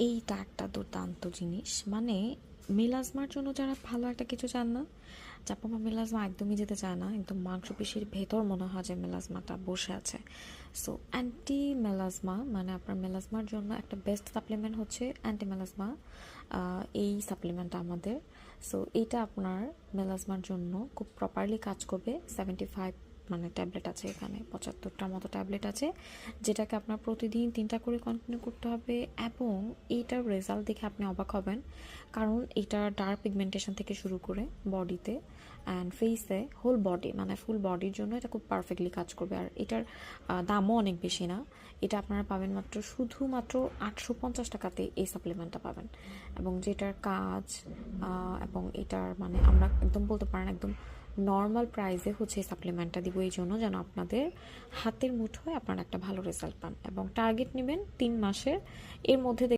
এইটা একটা দুর্দান্ত জিনিস, মানে মেলাজমার জন্য যারা ভালো একটা কিছু চান না, চাপামা মেলাজমা একদমই যেতে চায় না, একদম মাংসপেশির ভেতর মনে হয় যে মেলাজমাটা বসে আছে। সো অ্যান্টি মেলাজমা মানে আপনার মেলাজমার জন্য একটা বেস্ট সাপ্লিমেন্ট হচ্ছে অ্যান্টি মেলাজমা, এই সাপ্লিমেন্টটা আমাদের। সো এইটা আপনার মেলাজমার জন্য খুব প্রপারলি কাজ করবে। 75 মানে ট্যাবলেট আছে এখানে, 75টার মতো ট্যাবলেট আছে, যেটাকে আপনার প্রতিদিন 3টা করে কন্টিনিউ করতে হবে। এবং এইটার রেজাল্ট দেখে আপনি অবাক হবেন, কারণ এটা ডার্ক পিগমেন্টেশন থেকে শুরু করে বডিতে অ্যান্ড ফেসে, হোল বডি মানে ফুল বডির জন্য এটা খুব পারফেক্টলি কাজ করবে। আর এটার দামও অনেক বেশি না, এটা আপনারা পাবেন শুধুমাত্র 850 টাকাতে এই সাপ্লিমেন্টটা পাবেন। এবং যেটার কাজ এবং এটার মানে আমরা একদম বলতে পারেন একদম নর্মাল প্রাইসে হচ্ছে এই সাপ্লিমেন্টটা দিব, এই জন্য যেন আপনাদের হাতের মুঠোয় আপনারা একটা ভালো রেজাল্ট পান। এবং টার্গেট নেবেন 3 মাসের, এর মধ্যে